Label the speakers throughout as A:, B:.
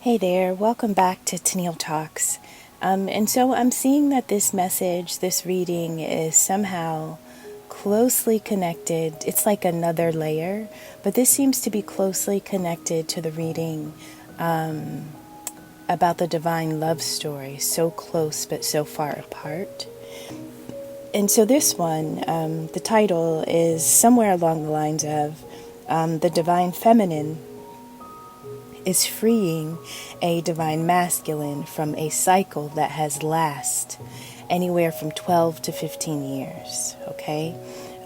A: Hey there, welcome back to Tennille Talks. And so I'm seeing that this message, this reading is somehow closely connected. It's like another layer, but this seems to be closely connected to the reading about the divine love story, so close but so far apart. And so this one, the title is somewhere along the lines of the divine feminine is freeing a divine masculine from a cycle that has lasted anywhere from 12 to 15 years, okay?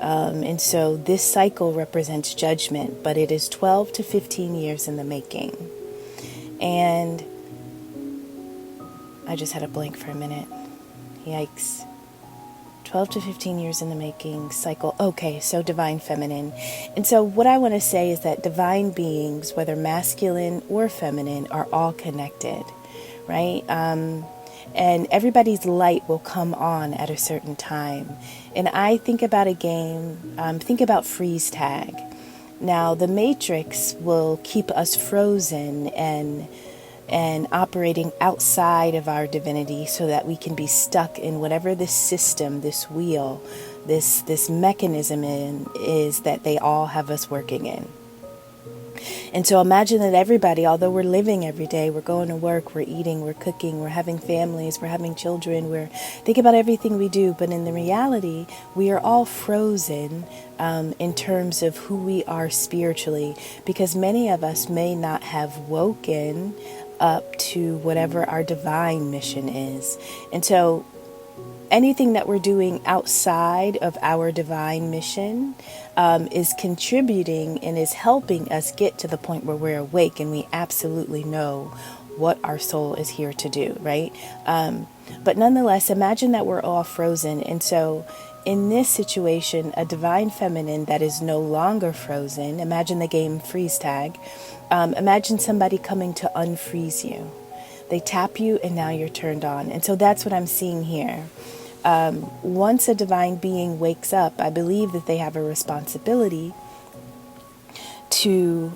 A: And so this cycle represents judgment, but it is 12 to 15 years in the making. And I just had a blank for a minute. Yikes. 12 to 15 years in the making cycle. Okay, so divine feminine. And so what I want to say is that divine beings, whether masculine or feminine, are all connected, right? And everybody's light will come on at a certain time. And I think about a game, think about freeze tag. Now, the Matrix will keep us frozen and operating outside of our divinity so that we can be stuck in whatever this system, this wheel, this mechanism is that they all have us working in. And so imagine that everybody, although we're living every day, we're going to work, we're eating, we're cooking, we're having families, we're having children, we're thinking about everything we do, but in the reality, we are all frozen in terms of who we are spiritually, because many of us may not have woken up to whatever our divine mission is. And so anything that we're doing outside of our divine mission is contributing and is helping us get to the point where we're awake and we absolutely know what our soul is here to do, right? But nonetheless, imagine that we're all frozen. And so in this situation, a divine feminine that is no longer frozen, imagine the game freeze tag. Imagine somebody coming to unfreeze you. They tap you and now you're turned on. And so that's what I'm seeing here. Once a divine being wakes up, I believe that they have a responsibility to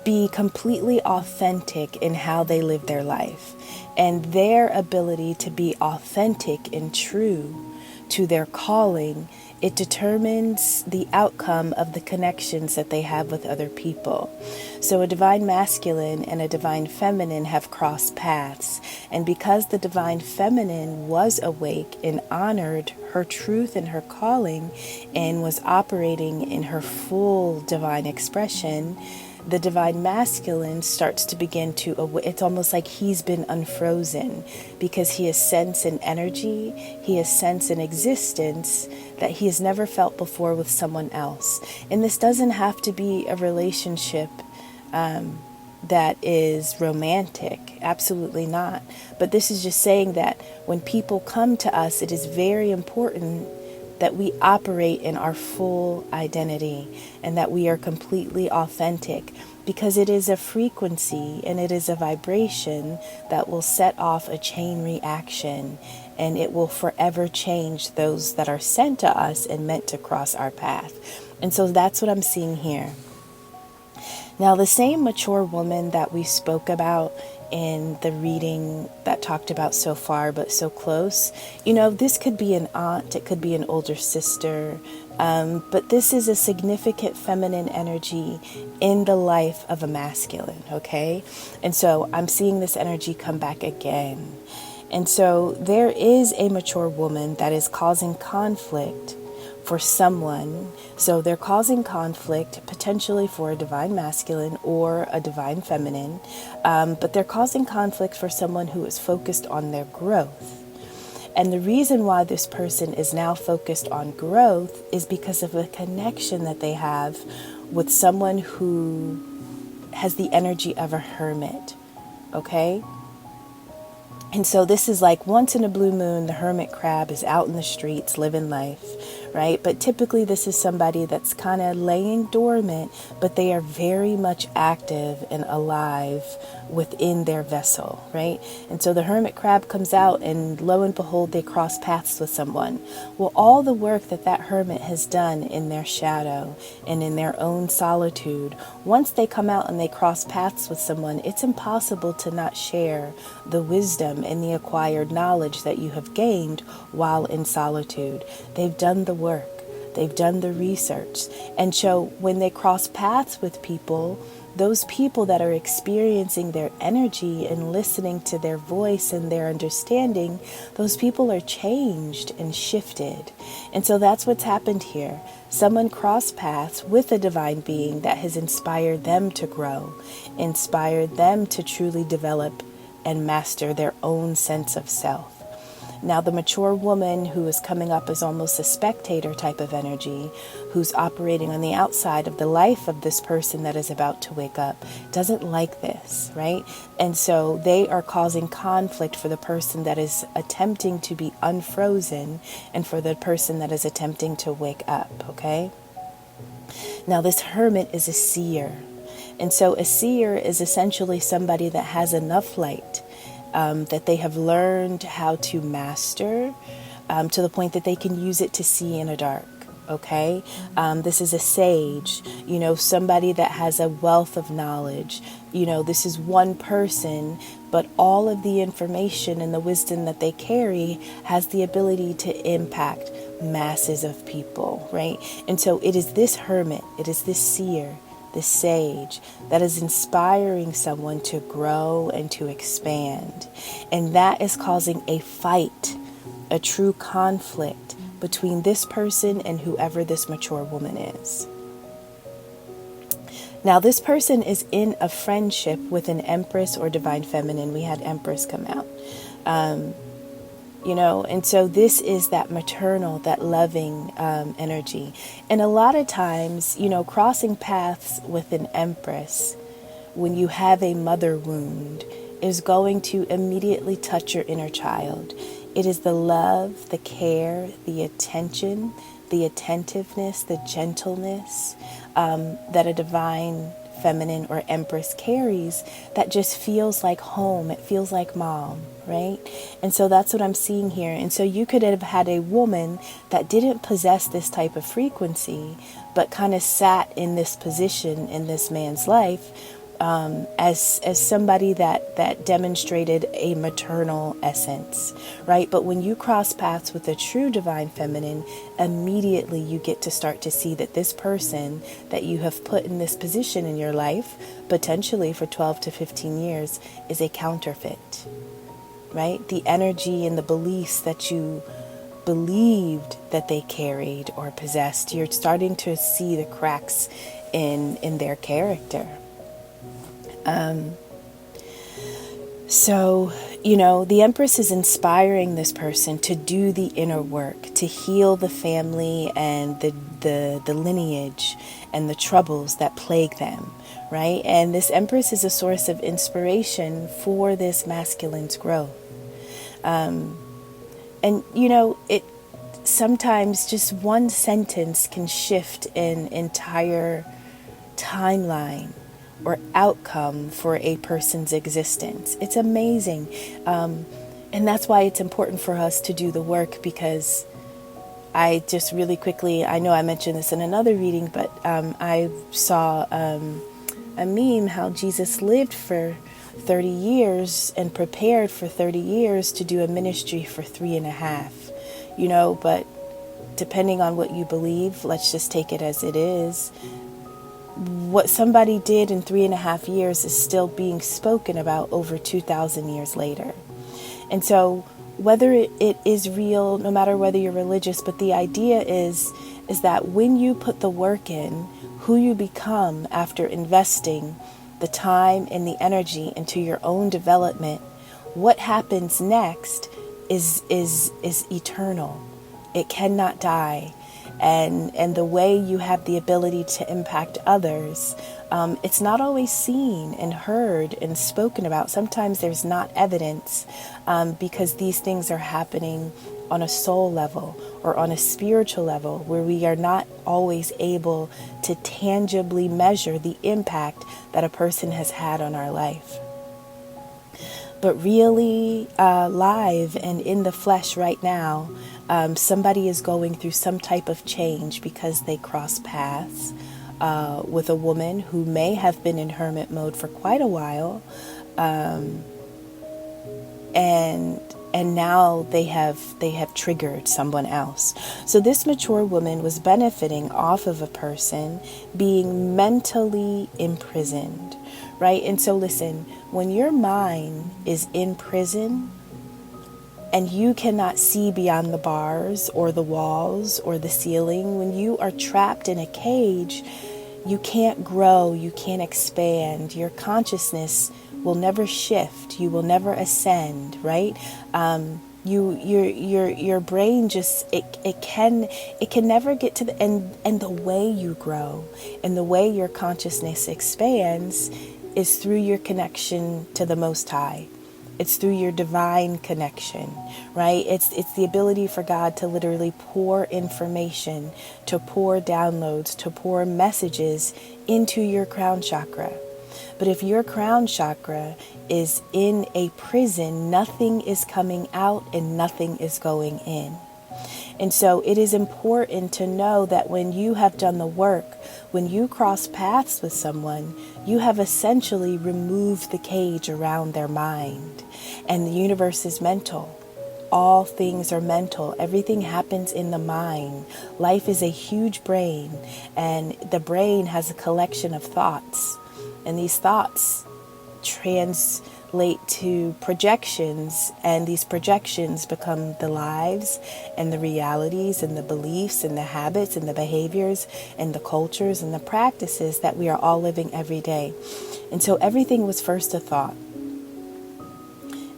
A: be completely authentic in how they live their life. And their ability to be authentic and true to their calling, it determines the outcome of the connections that they have with other people. So a divine masculine and a divine feminine have crossed paths. And because the divine feminine was awake and honored her truth and her calling and was operating in her full divine expression, the divine masculine starts to begin to, it's almost like he's been unfrozen because he has sense and energy, he has sense and existence that he has never felt before with someone else. And this doesn't have to be a relationship that is romantic, absolutely not. But this is just saying that when people come to us, it is very important that we operate in our full identity and that we are completely authentic, because it is a frequency and it is a vibration that will set off a chain reaction, and it will forever change those that are sent to us and meant to cross our path. And so that's what I'm seeing here. Now, the same mature woman that we spoke about in the reading that talked about so far but so close, this could be an aunt, it could be an older sister, but this is a significant feminine energy in the life of a masculine, okay? And so I'm seeing this energy come back again. And so there is a mature woman that is causing conflict for someone. So they're causing conflict potentially for a divine masculine or a divine feminine, but they're causing conflict for someone who is focused on their growth. And the reason why this person is now focused on growth is because of a connection that they have with someone who has the energy of a hermit, okay? And so this is like once in a blue moon, the hermit crab is out in the streets living life, right? But typically this is somebody that's kind of laying dormant, but they are very much active and alive within their vessel, right? And so the hermit crab comes out, and lo and behold, they cross paths with someone. Well, all the work that that hermit has done in their shadow and in their own solitude, once they come out and they cross paths with someone, it's impossible to not share the wisdom and the acquired knowledge that you have gained while in solitude. They've done the work. They've done the research. And so when they cross paths with people, those people that are experiencing their energy and listening to their voice and their understanding, those people are changed and shifted. And so that's what's happened here. Someone crossed paths with a divine being that has inspired them to grow, inspired them to truly develop and master their own sense of self. Now, the mature woman who is coming up as almost a spectator type of energy, who's operating on the outside of the life of this person that is about to wake up, doesn't like this, right? And so they are causing conflict for the person that is attempting to be unfrozen and for the person that is attempting to wake up, okay? Now, this hermit is a seer. And so a seer is essentially somebody that has enough light that they have learned how to master to the point that they can use it to see in a dark. Okay, this is a sage, somebody that has a wealth of knowledge. This is one person, but all of the information and the wisdom that they carry has the ability to impact masses of people, right? And so it is this hermit, it is this seer, the sage that is inspiring someone to grow and to expand. And that is causing a fight, a true conflict between this person and whoever this mature woman is. Now, this person is in a friendship with an Empress or Divine Feminine. We had Empress come out. And so this is that maternal, that loving energy. And a lot of times, crossing paths with an Empress when you have a mother wound is going to immediately touch your inner child. It is the love, the care, the attention, the attentiveness, the gentleness that a divine feminine or Empress carries that just feels like home. It feels like mom, right? And so that's what I'm seeing here. And so you could have had a woman that didn't possess this type of frequency, but kind of sat in this position in this man's life as somebody that demonstrated a maternal essence, right? But when you cross paths with a true divine feminine, immediately you get to start to see that this person that you have put in this position in your life, potentially for 12 to 15 years, is a counterfeit, right? The energy and the beliefs that you believed that they carried or possessed, you're starting to see the cracks in their character. So, the Empress is inspiring this person to do the inner work, to heal the family and the lineage and the troubles that plague them, right? And this Empress is a source of inspiration for this masculine's growth. It sometimes just one sentence can shift an entire timeline or outcome for a person's existence. It's amazing. And that's why it's important for us to do the work, because I just really quickly, I know I mentioned this in another reading, but I saw a meme how Jesus lived for 30 years and prepared for 30 years to do a ministry for 3.5, but depending on what you believe, let's just take it as it is. What somebody did in 3.5 years is still being spoken about over 2,000 years later. And so whether it is real, no matter whether you're religious, but the idea is that when you put the work in, who you become after investing the time and the energy into your own development, what happens next is eternal. It cannot die. And the way you have the ability to impact others, it's not always seen and heard and spoken about. Sometimes there's not evidence because these things are happening on a soul level or on a spiritual level, where we are not always able to tangibly measure the impact that a person has had on our life. But really, live and in the flesh right now, somebody is going through some type of change because they cross paths with a woman who may have been in hermit mode for quite a while, and now they have triggered someone else. So this mature woman was benefiting off of a person being mentally imprisoned, right? And so listen, when your mind is in prison and you cannot see beyond the bars or the walls or the ceiling, when you are trapped in a cage, you can't grow, you can't expand, your consciousness will never shift, you will never ascend, right? Your brain just it can never get to the end. And the way you grow and the way your consciousness expands is through your connection to the Most High. It's through your divine connection, right? It's the ability for God to literally pour information, to pour downloads, to pour messages into your crown chakra. But if your crown chakra is in a prison, nothing is coming out and nothing is going in. And so it is important to know that when you have done the work, when you cross paths with someone, you have essentially removed the cage around their mind. And the universe is mental. All things are mental. Everything happens in the mind. Life is a huge brain, and the brain has a collection of thoughts. And these thoughts translate to projections, and these projections become the lives and the realities and the beliefs and the habits and the behaviors and the cultures and the practices that we are all living every day. And so everything was first a thought.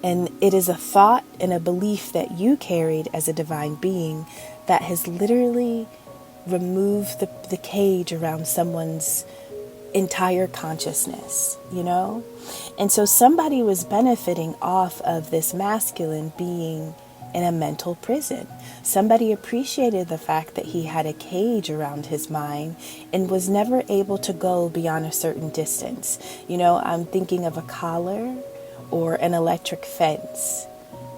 A: And it is a thought and a belief that you carried as a divine being that has literally removed the cage around someone's entire consciousness, you know? And so somebody was benefiting off of this masculine being in a mental prison. Somebody appreciated the fact that he had a cage around his mind and was never able to go beyond a certain distance. You know, I'm thinking of a collar or an electric fence,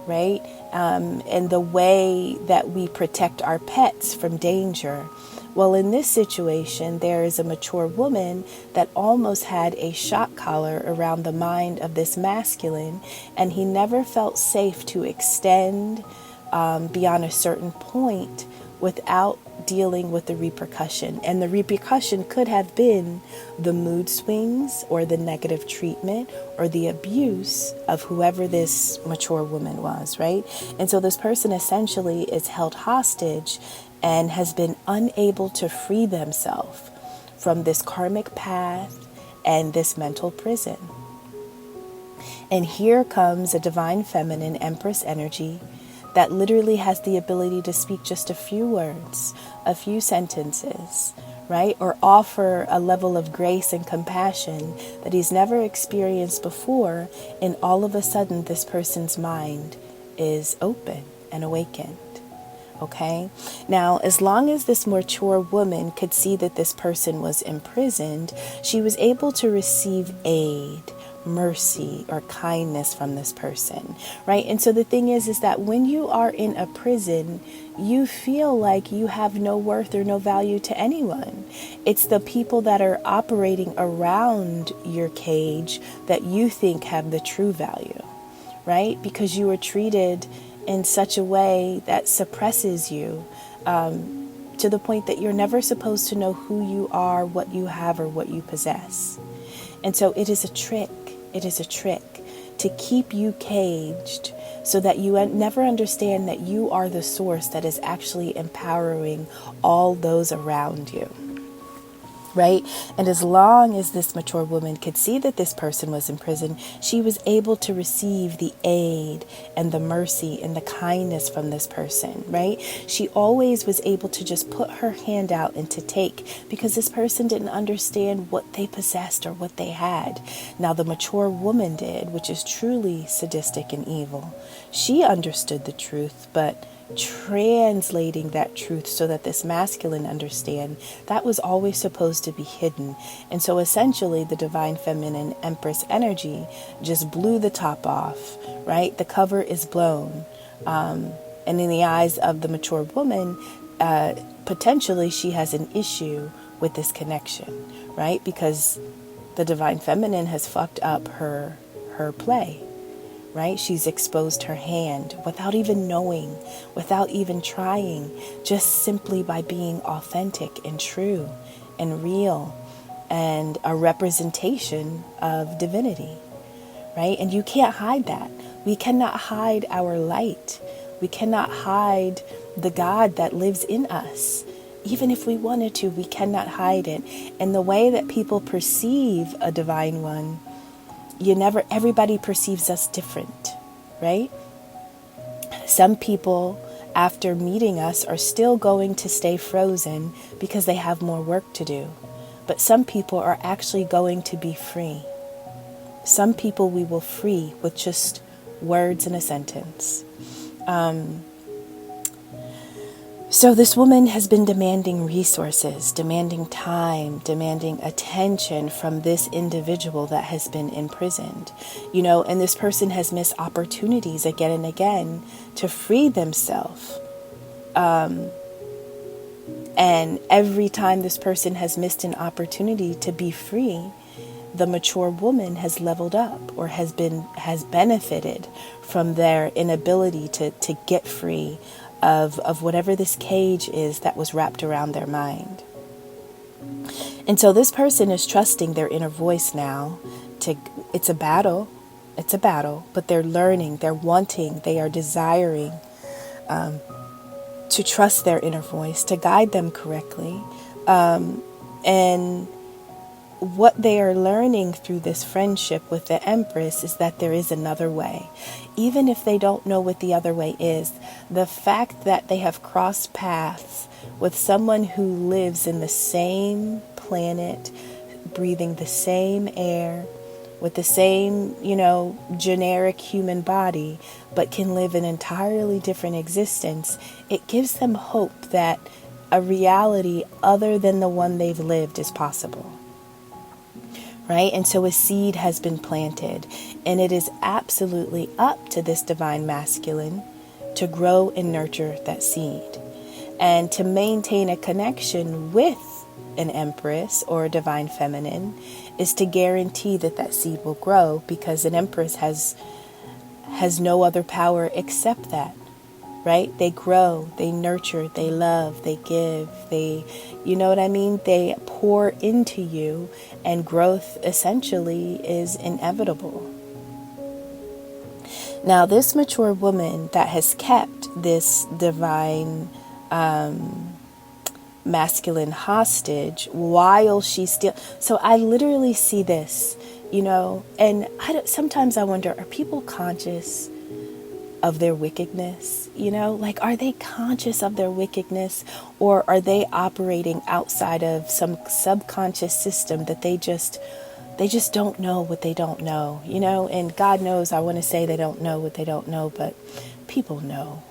A: right? And the way that we protect our pets from danger. Well, in this situation, there is a mature woman that almost had a shock collar around the mind of this masculine, and he never felt safe to extend beyond a certain point without dealing with the repercussion. And the repercussion could have been the mood swings or the negative treatment or the abuse of whoever this mature woman was, right? And so this person essentially is held hostage and has been unable to free themselves from this karmic path and this mental prison. And here comes a divine feminine Empress energy that literally has the ability to speak just a few words, a few sentences, right? Or offer a level of grace and compassion that he's never experienced before. And all of a sudden, this person's mind is open and awakened. Okay. Now, as long as this mature woman could see that this person was imprisoned, she was able to receive aid, mercy, or kindness from this person, right? And so the thing is that when you are in a prison, you feel like you have no worth or no value to anyone. It's the people that are operating around your cage that you think have the true value, right? Because you were treated in such a way that suppresses you to the point that you're never supposed to know who you are, what you have, or what you possess. And so it is a trick. It is a trick to keep you caged so that you never understand that you are the source that is actually empowering all those around you. Right? And as long as this mature woman could see that this person was in prison, she was able to receive the aid and the mercy and the kindness from this person, right? She always was able to just put her hand out and to take, because this person didn't understand what they possessed or what they had. Now the mature woman did, which is truly sadistic and evil. She understood the truth, but translating that truth so that this masculine understand that was always supposed to be hidden. And so essentially the divine feminine Empress energy just blew the top off, right? The cover is blown. And in the eyes of the mature woman, potentially she has an issue with this connection, right? Because the divine feminine has fucked up her play, right? She's exposed her hand without even knowing, without even trying, just simply by being authentic and true and real and a representation of divinity, right? And you can't hide that. We cannot hide our light. We cannot hide the God that lives in us. Even if we wanted to, we cannot hide it. And the way that people perceive a divine one, everybody perceives us different, right? Some people, after meeting us, are still going to stay frozen because they have more work to do. But some people are actually going to be free. Some people we will free with just words in a sentence. So this woman has been demanding resources, demanding time, demanding attention from this individual that has been imprisoned, and this person has missed opportunities again and again to free themselves. And every time this person has missed an opportunity to be free, the mature woman has leveled up or has benefited from their inability to get free of whatever this cage is that was wrapped around their mind. And so this person is trusting their inner voice now. It's a battle, but they're learning, they're wanting, they are desiring to trust their inner voice, to guide them correctly. And what they are learning through this friendship with the Empress is that there is another way. Even if they don't know what the other way is, the fact that they have crossed paths with someone who lives in the same planet, breathing the same air, with the same, generic human body, but can live an entirely different existence, it gives them hope that a reality other than the one they've lived is possible. Right? And so a seed has been planted, and it is absolutely up to this divine masculine to grow and nurture that seed and to maintain a connection with an Empress or a divine feminine is to guarantee that seed will grow, because an Empress has no other power except that. Right? They grow, they nurture, they love, they give, they pour into you, and growth essentially is inevitable. Now, this mature woman that has kept this divine masculine hostage while she's still... So I literally see this, and sometimes I wonder, are people conscious of their wickedness? Are they conscious of their wickedness, or are they operating outside of some subconscious system that they just don't know what they don't know, and God knows, I want to say they don't know what they don't know, but people know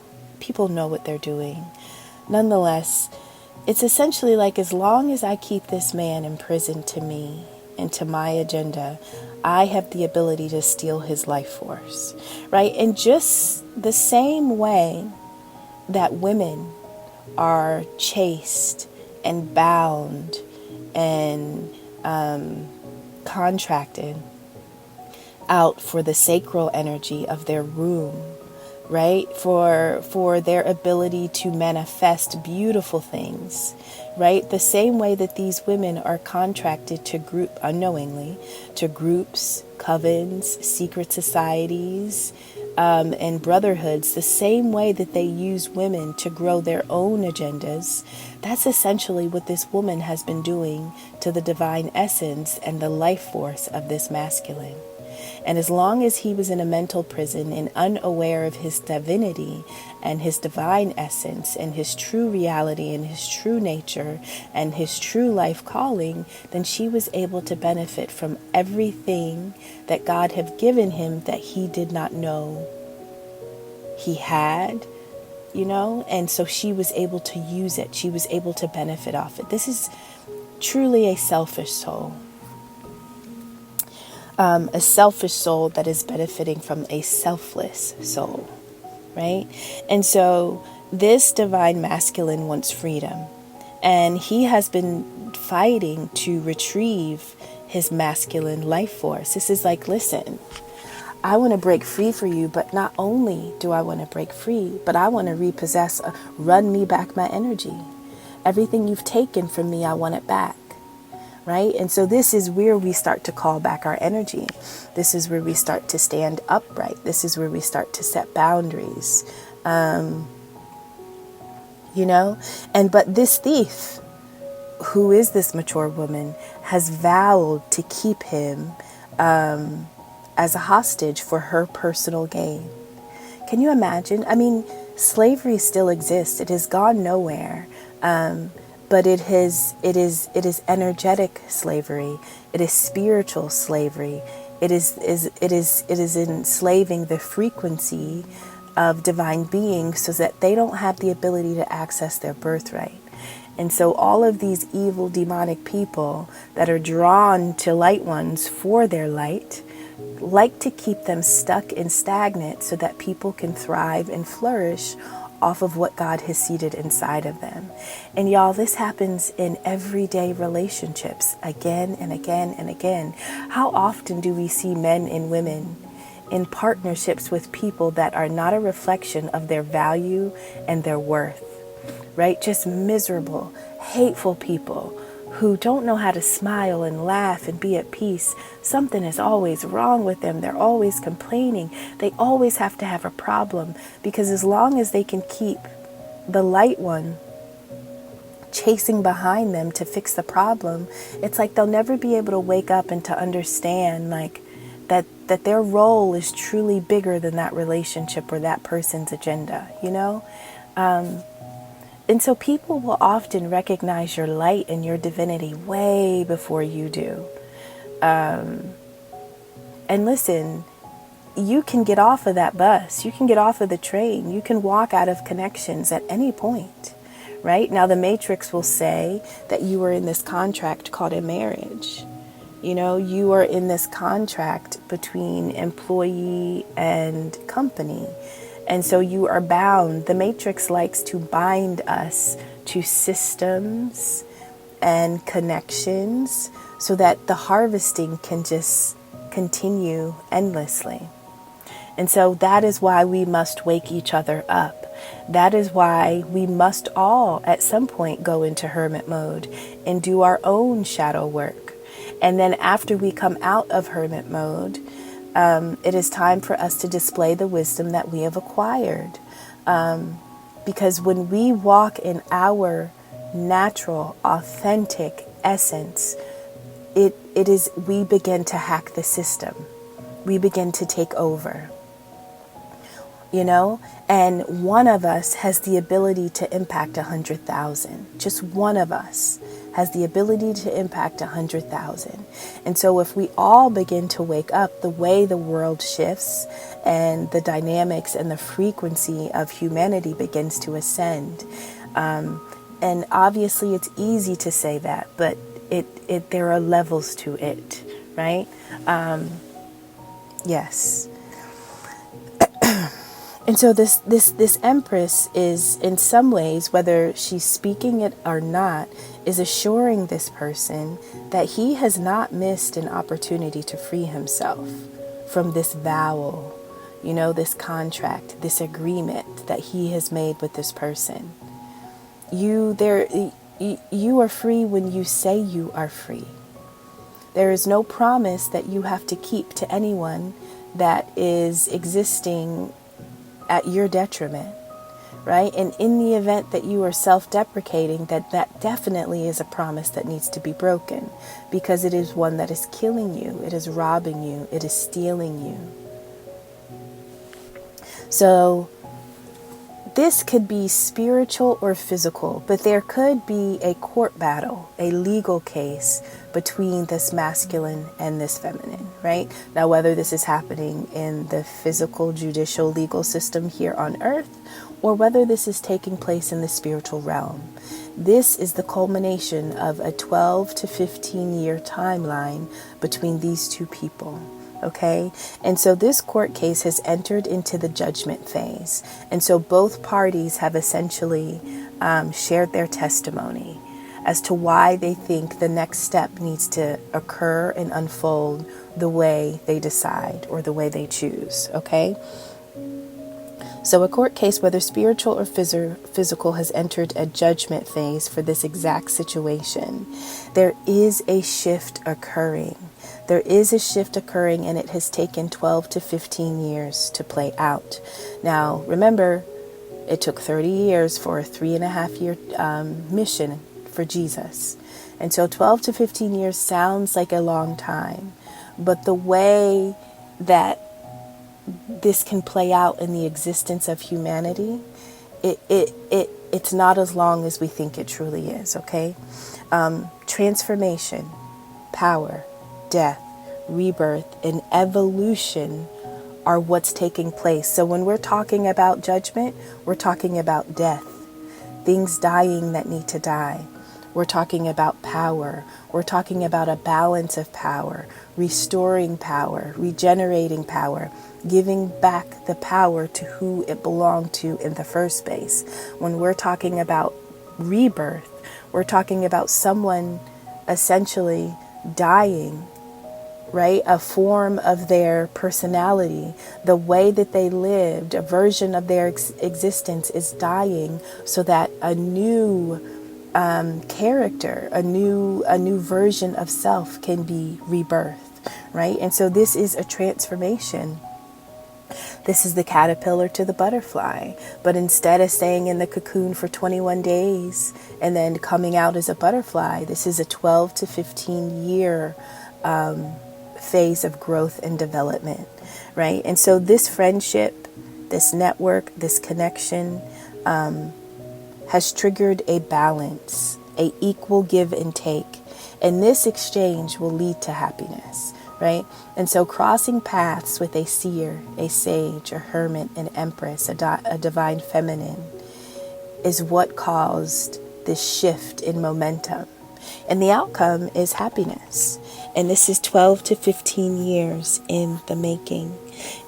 A: what they're doing. Nonetheless, it's essentially like, as long as I keep this man imprisoned to me and to my agenda, I have the ability to steal his life force, right? And just the same way that women are chased and bound and contracted out for the sacral energy of their womb, right? For their ability to manifest beautiful things, right? The same way that these women are contracted to group unknowingly to groups, covens, secret societies, and brotherhoods, the same way that they use women to grow their own agendas, that's essentially what this woman has been doing to the divine essence and the life force of this masculine. And as long as he was in a mental prison and unaware of his divinity and his divine essence and his true reality and his true nature and his true life calling, then she was able to benefit from everything that God had given him that he did not know he had, you know? And so she was able to use it. She was able to benefit off it. This is truly a selfish soul. A selfish soul that is benefiting from a selfless soul, right? And so this divine masculine wants freedom, and he has been fighting to retrieve his masculine life force. This is like, listen, I want to break free for you, but not only do I want to break free, but I want to repossess, run me back my energy. Everything you've taken from me, I want it back. Right? And so this is where we start to call back our energy. This is where we start to stand upright. This is where we start to set boundaries. You know? But this thief, who is this mature woman, has vowed to keep him as a hostage for her personal gain. Can you imagine? I mean, slavery still exists. It has gone nowhere. But it is energetic slavery. It is spiritual slavery. It is enslaving the frequency of divine beings so that they don't have the ability to access their birthright. And so all of these evil demonic people that are drawn to light ones for their light like to keep them stuck and stagnant so that people can thrive and flourish off of what God has seeded inside of them. And y'all, this happens in everyday relationships again and again and again. How often do we see men and women in partnerships with people that are not a reflection of their value and their worth, right? Just miserable, hateful people who don't know how to smile and laugh and be at peace. Something is always wrong with them. They're always complaining. They always have to have a problem, because as long as they can keep the light one chasing behind them to fix the problem, it's like they'll never be able to wake up and to understand like that their role is truly bigger than that relationship or that person's agenda, you know? And so people will often recognize your light and your divinity way before you do. And listen, you can get off of that bus. You can get off of the train. You can walk out of connections at any point, right? Now, the Matrix will say that you are in this contract called a marriage. You know, you are in this contract between employee and company. And so you are bound. The Matrix likes to bind us to systems and connections so that the harvesting can just continue endlessly. And so that is why we must wake each other up. That is why we must all at some point go into hermit mode and do our own shadow work. And then after we come out of hermit mode, it is time for us to display the wisdom that we have acquired. Because when we walk in our natural, authentic essence, we begin to hack the system. We begin to take over. You know, and one of us has the ability to impact 100,000. Just one of us has the ability to impact 100,000. And so if we all begin to wake up, the way the world shifts and the dynamics and the frequency of humanity begins to ascend. And obviously it's easy to say that, but there are levels to it, right? Yes. And so this Empress is, in some ways, whether she's speaking it or not, is assuring this person that he has not missed an opportunity to free himself from this vow, you know, this contract, this agreement that he has made with this person. You are free when you say you are free. There is no promise that you have to keep to anyone that is existing at your detriment, right? And in the event that you are self-deprecating, that definitely is a promise that needs to be broken, because it is one that is killing you, it is robbing you, it is stealing you. So this could be spiritual or physical, but there could be a court battle, a legal case between this masculine and this feminine, right? Now, whether this is happening in the physical, judicial, legal system here on earth, or whether this is taking place in the spiritual realm. This is the culmination of a 12 to 15 year timeline between these two people. Okay, and so this court case has entered into the judgment phase. And so both parties have essentially shared their testimony as to why they think the next step needs to occur and unfold the way they decide or the way they choose. Okay, so a court case, whether spiritual or physical, has entered a judgment phase for this exact situation. There is a shift occurring. There is a shift occurring, and it has taken 12 to 15 years to play out. Now, remember, it took 30 years for a 3.5-year mission for Jesus. And so 12 to 15 years sounds like a long time. But the way that this can play out in the existence of humanity, it's not as long as we think it truly is, okay? Transformation, power, death, rebirth, and evolution are what's taking place. So when we're talking about judgment, we're talking about death, things dying that need to die. We're talking about power. We're talking about a balance of power, restoring power, regenerating power, giving back the power to who it belonged to in the first place. When we're talking about rebirth, we're talking about someone essentially dying, right? A form of their personality, the way that they lived, a version of their existence is dying so that a new character, a new version of self can be rebirthed, right? And so this is a transformation. This is the caterpillar to the butterfly. But instead of staying in the cocoon for 21 days and then coming out as a butterfly, this is a 12 to 15 year phase of growth and development, right? And so this friendship, this network, this connection has triggered a balance, a equal give and take. And this exchange will lead to happiness, right? And so crossing paths with a seer, a sage, a hermit, an empress, a divine feminine is what caused this shift in momentum. And the outcome is happiness. And this is 12 to 15 years in the making.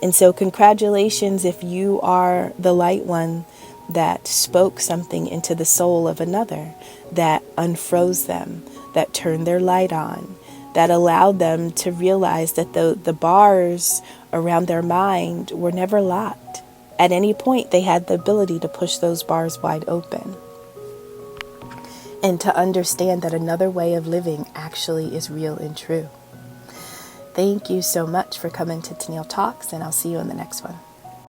A: And so congratulations if you are the light one that spoke something into the soul of another, that unfroze them, that turned their light on, that allowed them to realize that the bars around their mind were never locked. At any point, they had the ability to push those bars wide open. And to understand that another way of living actually is real and true. Thank you so much for coming to Tennille Talks, and I'll see you in the next one.